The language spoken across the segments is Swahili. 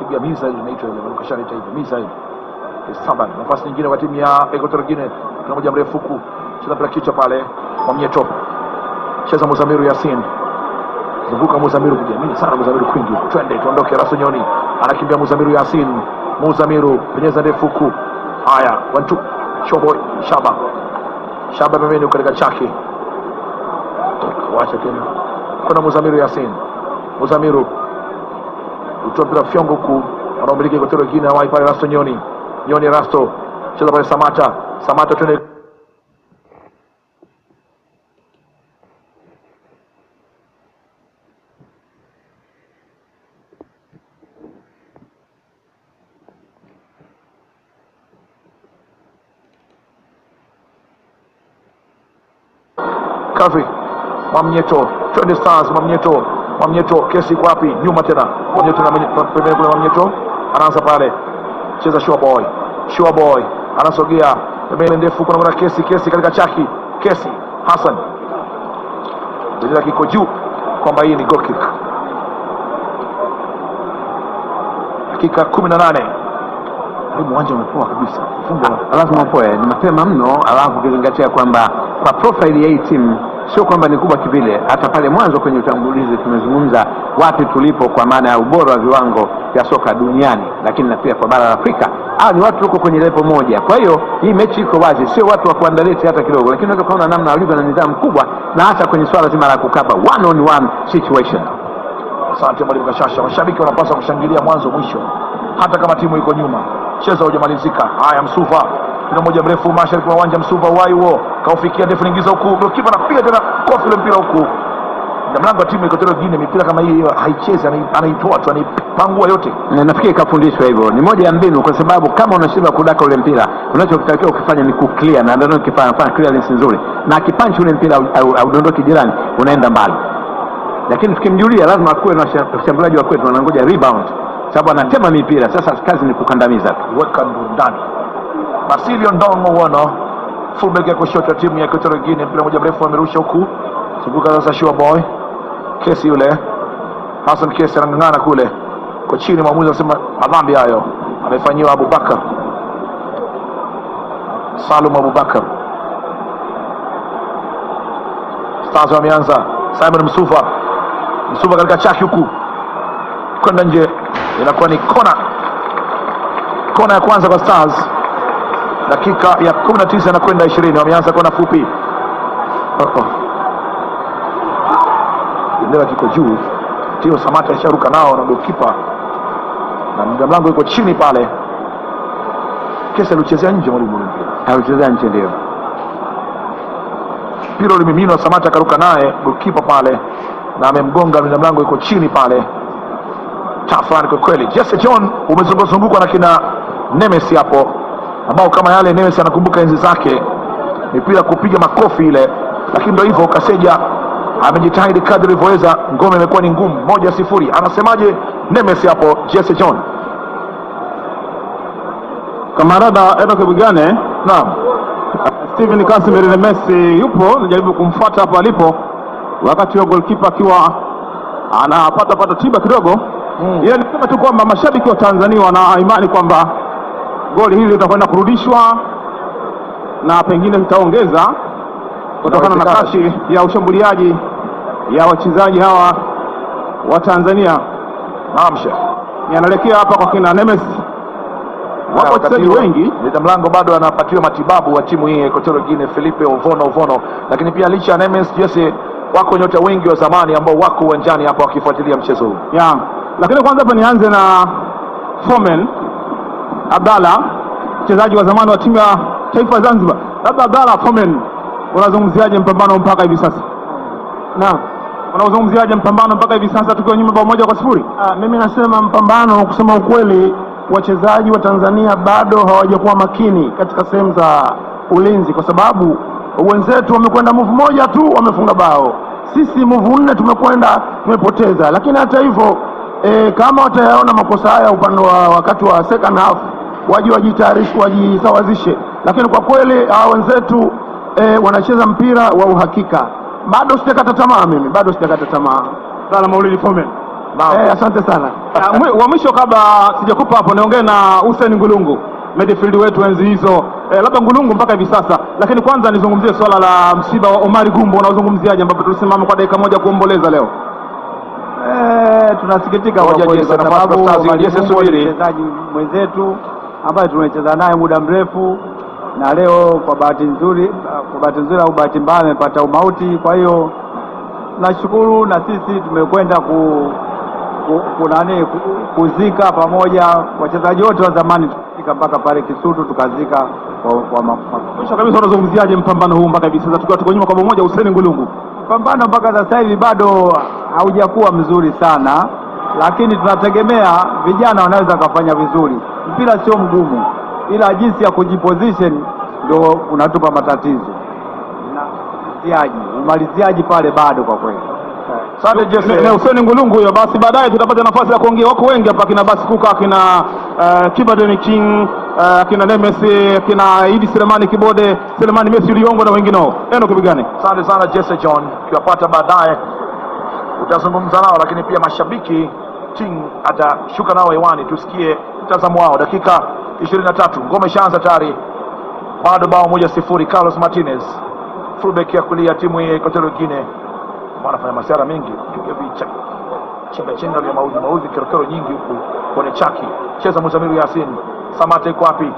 anakimbia misa ile inaitwa ile mkashani taifa misa ile saba. Nafasi nyingine kwa timu ya Equatorial Guinea, kuna moja mrefu huku cheza bila kichwa pale Mwamnyeto, cheza Muzamiru Yasin, zunguka Muzamiru, kujiamini sana Muzamiru kwingi, twende tuondoke. Rasonyoni anakimbia Muzamiru Yasin, Muzamiru penyeza ndefu huku, haya wantu Shoboy Shaba pembeni katika chaki, wacha tena kuna Muzamiru Yasin, Muzamiru utoa mpira fyongo huku, anaomiliki Equatorial Guinea, wai pale Rasonyoni, Nyoni Rasto cheza pale Samata twende Kavi Mwamnyeto, twende Stars. Mwamnyeto kesi kwa wapi? Nyuma tena Mwamnyeto na pembeni kule, Mwamnyeto anaanza pale, cheza Sure Boy anasogea pembeni ndefu, kuna kesi katika chaki, kesi Hassan bila kiko juu kwamba hii ni goal kick. Dakika 18 uwanja umepoa kabisa, kufunga lazima upoe, ni mapema mno, alafu ukizingatia kwamba kwa profile ya hii timu sio kwamba ni kubwa kivile. Hata pale mwanzo kwenye utangulizi tumezungumza wapi tulipo kwa maana ya ubora wa viwango vya soka duniani, lakini na pia kwa bara la Afrika ni watu tuko kwenye level moja. Kwa hiyo hii mechi iko wazi, sio watu wa kuandaleti hata kidogo, lakini unaweza kuona namna walivyo na nidhamu kubwa, na hasa kwenye swala zima la kukaba one on one situation. Asante mwalimu Kashasha. Mashabiki wanapaswa kushangilia mwanzo mwisho, hata kama timu iko nyuma. Mchezo hujamalizika. Haya, Msuva mpira moja mrefu mashariki wa uwanja, Msuva waiwo kaufikia ndefu, nyingiza huku, goalkeeper anapiga tena kofi ile mpira huku. Na mlango wa timu Equatorial Guinea, mipira kama hii haichezi, anaitoa tu, anaipangua yote. Na nafikiri kafundishwa hivyo, ni moja ya mbinu, kwa sababu kama unashindwa kudaka ule mpira, unachotakiwa kufanya ni kuclear, na ndio kifanya clearance nzuri, na akipanchi ule mpira au dondoki jirani, unaenda mbali. Lakini tukimjulia lazima akuwe na washambuliaji wa kwetu wanangoja rebound, sababu anatema mipira. Sasa kazi ni kukandamiza, weka ndani. Basilio Ndongo Wono, fullback ya kushoto timu ya Equatorial Guinea, mpira moja mrefu amerusha huku, zunguka sasa Sure Boy, kesi yule Hassan Kesi anang'ang'ana kule kwa chini, mwamuzi anasema madhambi hayo amefanyiwa Abubakar Salum Abubakar. Stars wameanza, Simon Msuva katika chaki huku kwenda nje, inakuwa ni kona ya kwanza kwa Stars. Dakika ya 19 na kwenda 20, wameanza kona fupi. Bendera kiko juu, Tio Samata alisharuka nao na goalkeeper, na mlinda mlango yuko chini pale. Kesi alichezea nje, mwalimu mpira alichezea nje, ndio mpira ulimiminwa, Samata akaruka naye goalkeeper pale na amemgonga, mlinda mlango yuko chini pale. Tafani kwa kweli. Jesse John umezungukwa na kina Nemes hapo, ambao kama yale Nemes anakumbuka enzi zake, mipira kupiga makofi ile, lakini ndio hivyo Kaseja amejitahidi kadri alivyoweza. Ngome imekuwa ni ngumu, 1-0. Anasemaje Nemes hapo, Jesse John? Kamarada Enoch Bugane, naam, Steven Casimir Nemes yupo, najaribu kumfuata hapo alipo, wakati wa goalkeeper akiwa anapata tiba kidogo. Yeye nisema tu kwamba mashabiki wa Tanzania wana imani kwamba goli hili litakwenda kurudishwa na pengine litaongeza kutokana na kasi ya ushambuliaji ya wachezaji hawa wa Tanzania. Naam Sheikh, yanaelekea hapa kwa kina Nemes. Wapo wachezaji wengi, mlinda mlango bado anapatiwa matibabu wa timu hii Equatorial Guinea, Felipe Ovono, lakini pia licha ya Nemes, Jesse, wako nyota wengi wa zamani ambao wako uwanjani hapa wakifuatilia mchezo huu. Lakini kwanza hapa nianze na Fomen Abdalla, mchezaji wa zamani wa timu ya taifa ya Zanzibar. Labda Abdalla, Fomen, unazungumziaje mpambano mpaka hivi sasa? Naam, unazungumziaje mpambano mpaka hivi sasa tukiwa nyuma bao 1-0? Mimi nasema mpambano, kusema ukweli, wachezaji wa Tanzania bado hawajakuwa makini katika sehemu za ulinzi, kwa sababu wenzetu wamekwenda move moja tu wamefunga bao, sisi move 4 tumekwenda tumepoteza. Lakini hata hivyo kama watayaona makosa haya upande wa wakati wa second half, wajitayarishe, wajisawazishe. Lakini kwa kweli wenzetu wanacheza mpira wa uhakika. Bado sijakata tamaa mimi, bado sijakata tamaa. Sana Maulidi Fomen. Asante sana. Wa mwisho kabla sijakupa hapo, niongee na Hussein Ngulungu, midfield wetu enzi hizo, labda Ngulungu mpaka hivi sasa, lakini kwanza nizungumzie swala la msiba wa Omari Gumbo. Unazungumziaje ambapo tulisimama kwa dakika moja kuomboleza leo? Tunasikitika kwa kweli kwa sababu mchezaji mwenzetu ambaye tumecheza naye muda mrefu, na leo kwa bahati nzuri au bahati mbaya amepata umauti. Kwa hiyo nashukuru, na sisi tumekwenda kuzika pamoja wachezaji wote wa zamani, tukafika mpaka pale Kisutu tukazika kwa mwisho kabisa. Unazungumziaje mpambano huu mpaka hivi sasa tukiwa tuko nyuma kwa pamoja? Hussein Ngulungu, mpambano mpaka sasa hivi bado haujakuwa mzuri sana, lakini tunategemea vijana wanaweza kufanya vizuri. Mpira sio mgumu, ila jinsi ya kujiposition ndio unatupa matatizo, na umaliziaji pale bado kwa kweli. Asante Jesse. Hussein Ngulungu huyo. Basi baadaye tutapata nafasi ya kuongea, wako wengi hapa, kina Basi Kuka, kina Kibadeni King, kina Nemesi, kina Idi Selemani Messi Liongo na wengineo. Eno Kibigani. Asante sana Jesse John, kiwapata baadaye utazungumza nao, lakini pia mashabiki King atashuka nao hewani, tusikie mtazamo wao. Dakika 23, ngome ishaanza tayari, bado bao 1-0. Carlos Martinez, fullback ya kulia timu ya Equatorial Guinea, wanafanya masiara mengi, piga vicha chenga vya maudhi kerokero nyingi huku kwenye chaki. Cheza Muzamiru Yasin, Samata iko wapi?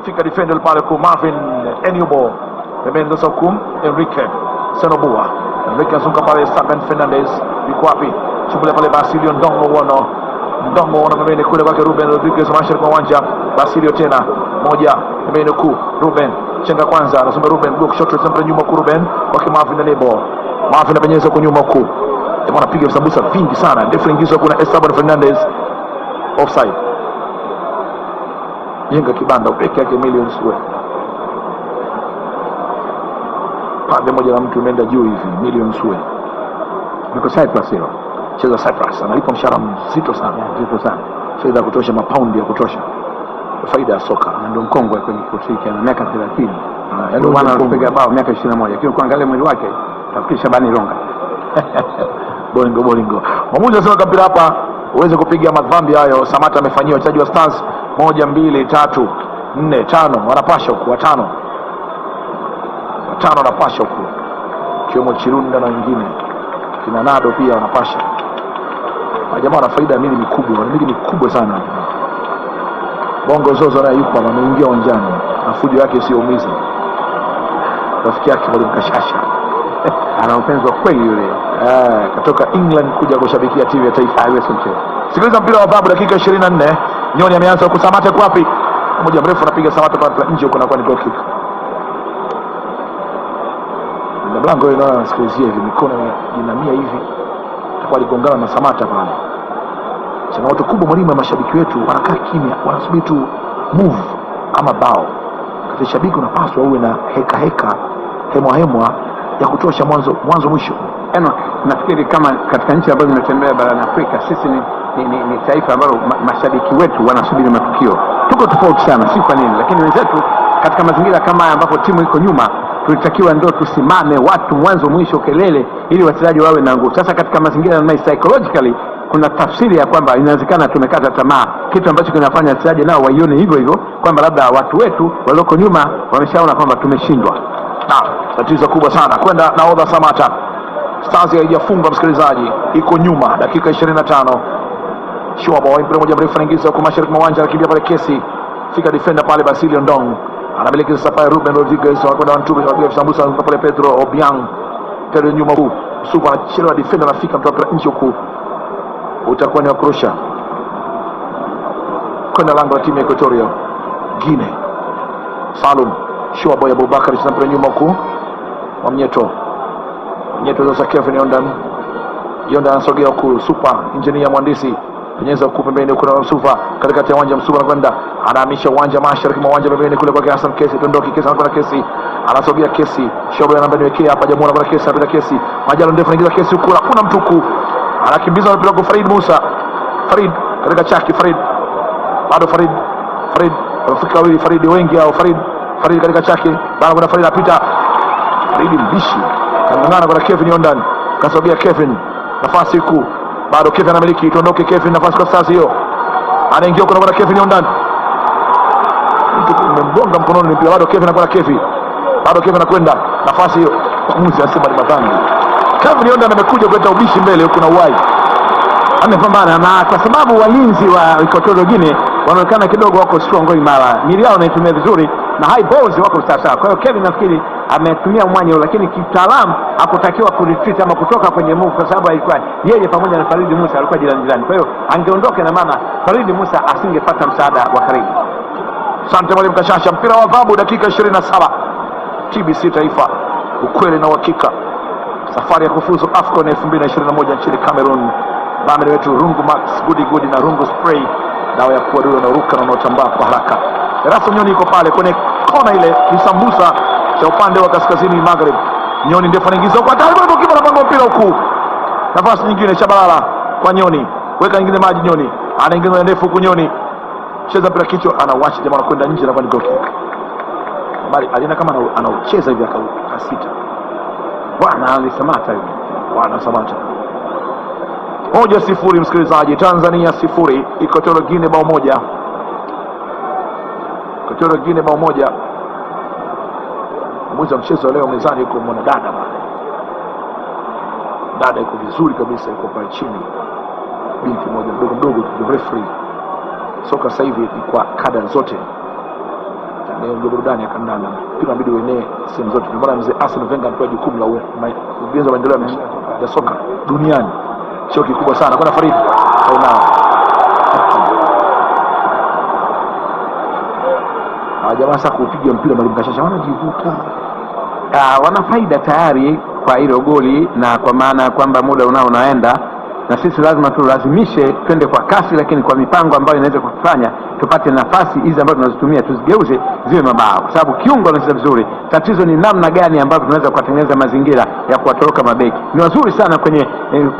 Fika defender pale kwa Marvin Enubo, pembeni sasa huku Enrique Senobua, Enrique azunga pale. Saben Fernandez yuko wapi? Chubule pale Basilio Ndongo pembeni kule kwake Ruben Rodriguez, mashariki mwa uwanja. Basilio tena moja pembeni huku Ruben chenga kwanza, anasema Ruben go kushoto, sembra nyuma kwa Ruben kwake Marvin Enubo. Marvin apenyeza kwa nyuma huku, anapiga visambusa vingi sana, ndefu ingizo. Kuna Esteban Fernandez offside, jenga kibanda peke yake Millions we pande moja la mtu umeenda juu hivi. Millions we niko Cyprus hiyo, cheza Cyprus, analipa mshahara mzito sana, fedha ya kutosha, mapaundi ya kutosha, faida ya soka, na ndio mkongwe kwenye kushiriki na miaka 30, yaani bwana anapiga bao miaka 21, lakini kuangalia mwili wake tafikisha Bani Longa. Bolingo. Mwamuzi anasema mpira hapa uweze kupiga madhambi hayo. Samata amefanyia wachezaji wa Stars 1 2 3 4 5 wanapasha huku, watano wanapasha huku, kiwemo Chirunda na wengine kina Nado pia wanapasha. Jamaa wana faida mili mikubwa sana. Bongo Zozo naye yuko ameingia uwanjani na fujo yake sio umiza. Rafiki yake Mwalimu Kashasha ana upenzi wa kweli yule, katoka England kuja kushabikia timu ya taifa. Sikiliza mpira wa babu, dakika 24. Nyoni ameanza huko, Samata kwa wapi? Mmoja mrefu anapiga Samata kwa nje huko, na kwa ni goal kick. Na mlango yule anasikilizia hivi, mikono inamia hivi, atakuwa aligongana na Samata pale. Changamoto kubwa mwalimu na mashabiki wetu wanakaa kimya, wanasubiri tu move ama bao. Kati shabiki unapaswa uwe na heka hemwa ya kutosha mwanzo mwisho. Nafikiri kama katika nchi ambazo zimetembea barani Afrika, sisi ni taifa ambalo mashabiki wetu wanasubiri matukio. Tuko tofauti sana, si kwa nini, lakini wenzetu katika mazingira kama haya ambapo timu iko nyuma, tulitakiwa ndio tusimame watu mwanzo mwisho, kelele, ili wachezaji wawe na nguvu. Sasa katika mazingira na psychologically kuna tafsiri ya kwamba inawezekana tumekata tamaa, kitu ambacho kinafanya wachezaji nao waione hivyo kwamba labda watu wetu walioko nyuma wameshaona kwamba tumeshindwa. Tatizo kubwa sana kwenda nahodha Samata. Stars haijafungwa msikilizaji, iko nyuma dakika 25. Shobo mpira moja mrefu anaingiza kwa mashariki mwa uwanja, anakimbia pale Kesi, fika defender pale Basilio Ndong, anamiliki sasa pale Ruben Rodriguez, anakwenda Ntube, anapiga visambusa pale Pedro Obiang, Pedro nyuma huko Supa anachelewa, defender anafika mtu pale nje huko, utakuwa ni kurusha kwenda lango la timu ya Equatorial Guinea. Salum Shobo ya Abubakar chana pale nyuma huko wa Mnyeto sasa Kevin Yondan anasogea huku, Super engineer mhandisi penyeza huku pembeni huko na Msuva katikati ya uwanja. Msuva anakwenda anahamisha uwanja mashariki mwa uwanja pembeni kule kwa Hassan Kesi, tondoki Kesi, anakwenda Kesi, anasogea Kesi, Shobo anambaniwekea hapa Jamhuri kwa Kesi, apita Kesi, majalo ndefu anaingiza Kesi huku, hakuna mtu huku, anakimbiza mpira kwa Farid Musa, Farid katika chaki, Farid rafiki wawili, Farid wengi au Farid katika chaki, bado kuna Farid apita, Farid mbishi kanangana kwa Kevin Yondan, kasogea Kevin, nafasi huku bado Kevin anamiliki, tuondoke Kevin, nafasi kwa Stars hiyo, anaingia kuna bwana Kevin ndani, mtu umemgonga mkononi mpira, bado Kevin anakwenda, bado Kevin anakwenda, nafasi hiyo mwamuzi anasema ni madhambi. Kevin Yondan amekuja kuleta ubishi mbele, kuna uhai amepambana, na kwa sababu walinzi wa Equatorial Guinea wanaonekana kidogo wako strong, imara, mili yao inaitumia vizuri na high balls wako sawa. Kwa hiyo Kevin nafikiri ametumia mwanya, lakini kitaalamu hakutakiwa kuretreat ama kutoka kwenye move, kwa sababu alikuwa yeye pamoja na Farid Musa alikuwa jirani. Kwa hiyo angeondoka, na maana Farid Musa asingepata msaada wa karibu. Asante mwalimu Kashasha. Mpira wa adhabu, dakika 27. TBC Taifa, ukweli na uhakika. Safari ya kufuzu AFCON 2021 nchini Cameroon. Dhamini wetu Rungu Max Gudi na Rungu Spray, dawa ya kuadua na uruka na unaotambaa kwa haraka. Erasto Nyoni iko pale kwenye kona ile, ni sambusa cha upande wa kaskazini magharibi. Nyoni ndefu anaingiza kwa tayari, bado kipa anapanga mpira huku. Nafasi nyingine Shabalala kwa Nyoni, weka nyingine maji, Nyoni anaingiza ndefu huku, Nyoni cheza mpira kichwa, anawacha jamaa anakwenda nje na kwa goal kick. Bali aliona kama anaucheza hivi akasita. Bwana Ali Samata hivi. Bwana Samata. 1-0 msikilizaji, Tanzania 0, Equatorial Guinea bao 1. Equatorial Guinea bao 1. Mwanzo wa mchezo leo mezani yuko mwanadada pale. Dada yuko vizuri kabisa, yuko pale chini. Binti moja mdogo referee. Soka sasa hivi ni kwa kada zote. Leo ndio burudani ya kandanda. Mpira inabidi uenee sehemu zote. Ndio maana mzee Arsene Wenger alipewa jukumu la ujenzi wa maendeleo ya soka duniani. Sio kikubwa sana. Kuna Farid au nao. Jamaa sasa kupiga mpira mwalimu Kashasha wanajivuta. Wana faida tayari kwa hilo goli, na kwa maana kwamba muda unaenda, na sisi lazima tulazimishe twende kwa kasi, lakini kwa mipango ambayo inaweza kufanya tupate nafasi hizi ambazo tunazitumia tuzigeuze ziwe mabao, kwa sababu kiungo anacheza vizuri. Tatizo ni namna gani ambavyo tunaweza kutengeneza mazingira ya kuwatoroka mabeki. Ni wazuri sana kwenye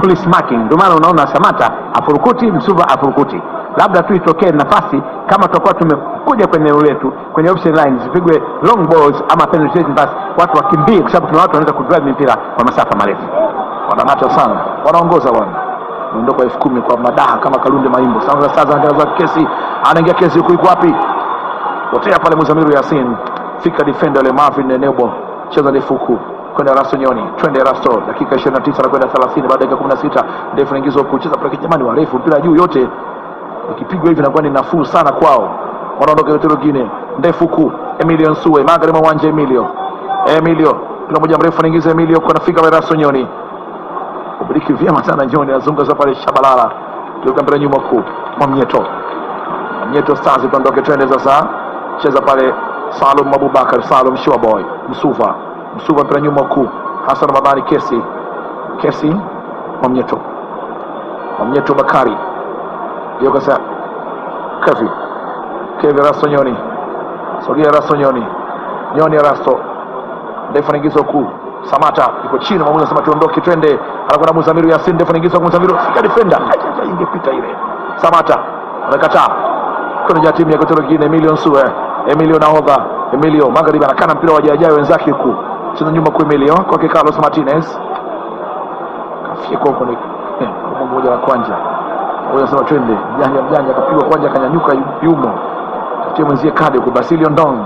police marking, ndio maana unaona Samata afurukuti, Msuva afurukuti. Labda tu itokee nafasi kama tutakuwa tumekuja kwenye eneo letu, kwenye option line zipigwe long balls ama penetration pass, watu wakimbie, kwa sababu tuna watu wanaweza kudrive mpira kwa masafa marefu. Wanamata sana, wanaongoza bwana. Muondoko 10,000 kwa madaha kama Kalunde Maimbo. Sasa anaanza kesi, anaingia kesi huko, iko wapi? Potea pale Muzamiru Yasin. Fika defender le Marvin Nebo. Cheza ndefuku kwenda Erasto Nyoni. Twende Erasto, dakika 29 na kwenda 30 baada ya dakika 16. Ndefu inaingizwa huko, cheza pale kijamani warefu, mpira juu yote. Ikipigwa hivi inakuwa ni nafuu sana kwao. Wanaondoka Equatorial Guinea. Ndefuku, Emilio Nsue, magharibi mwa uwanja Emilio. Kila mmoja mrefu anaingiza Emilio kwa nafika Erasto Nyoni. Kubariki vyema sana Nyoni, azunguza pale Shabalala. Tuweka mpira nyuma huko. Mwamnyeto Stars kuondoka, twende sasa. Cheza pale Salum Abubakar, Salum Showboy, Msuva mpira nyuma huko. Hassan Ramadhani Kesi Mwamnyeto Bakari. Ndio kasa Kevin Erasto Nyoni. Sogea Erasto Nyoni Erasto. Ndefu anaingizwa huko. Samata iko chini, mwamuzi anasema tuondoke, twende. Anakwenda Muzamiru Yasin, ndefu anaingizwa kwa Muzamiru. Fika defender. Ingepita ile. Samata amekataa. Kuna timu ya Equatorial Guinea, Emilio Nsue. Emilio nahodha. Emilio magharibi anakana mpira wajajayo wenzake huko. Cheza nyuma kwa Emilio kwa Carlos Martinez. Kafia kwa huko ni mmoja wa kwanja. Wao wanasema twende. Mjanja akapigwa kwanja, akanyanyuka yumo. Tafutie mwenzie kadi kwa Basilio Ndong.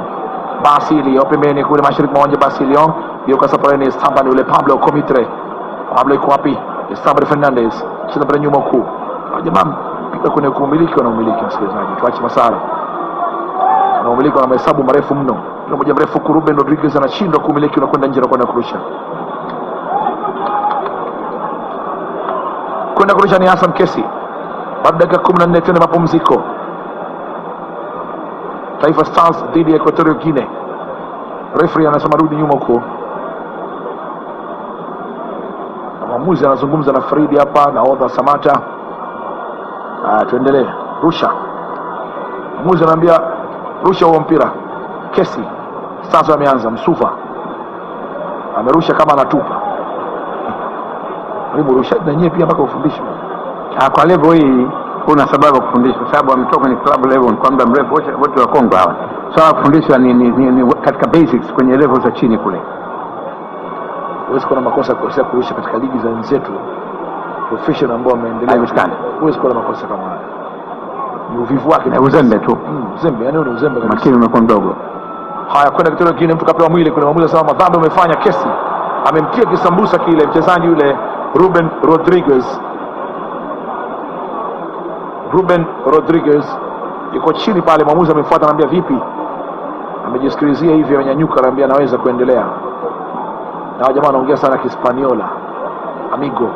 Basilio pembeni kule mashariki mwa uwanja. Basilio yuko sasa ni Stamban yule Pablo Comitre. Pablo iko wapi? Stamban Fernandez. Cheza pale nyuma huko. Jamaa piga kwenye kumiliki, wanaumiliki msikilizaji. Tuache masara. Wanaumiliki na mahesabu marefu mno. Kila mmoja mrefu kwa Ruben Rodriguez anashindwa kumiliki, unakwenda nje na kwenda kurusha. Kwenda kurusha ni Hassan Kesi. Baada ya dakika 14 tena mapumziko. Taifa Stars dhidi ya Equatorial Guinea. Referee anasema rudi nyuma huko. Mwamuzi anazungumza na Fridi hapa na Odha Samata. Tuendelee. Rusha. Mwamuzi anambia rusha huo mpira. Kesi. Stars wameanza. Msuva amerusha kama anatupa. Karibu rusha na nyewe pia mpaka ufundishwe. Kwa level hii kuna sababu ya kufundishwa, kwa sababu ametoka kwenye club level kwa muda mrefu. Wote wa Kongo hawa sawa, kufundishwa ni katika basics kwenye level za chini kule. Huwezi kuona makosa kurusha katika ligi za wenzetu professional ambao wameendelea. Haiwezekani. Huwezi kuwa na makosa kama haya. Ni uvivu wake, ni uzembe tu. Uzembe, yani ni uzembe kabisa. Makini umekuwa mdogo. Haya, kwenda kitendo kingine, mtu kapewa mwili, kuna mwamuzi sawa, madhambi umefanya, kesi amemtia kisambusa kile mchezaji yule Ruben Rodriguez yuko chini pale, mwamuzi amefuata, anambia vipi, amejisikilizia hivi, amenyanyuka, anambia naweza kuendelea. Na jamaa anaongea sana Kihispaniola, amigo,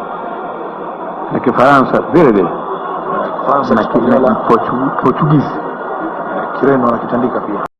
na Kifaransa vile vile, Faransa na Portugizi, Kireno anakitandika pia.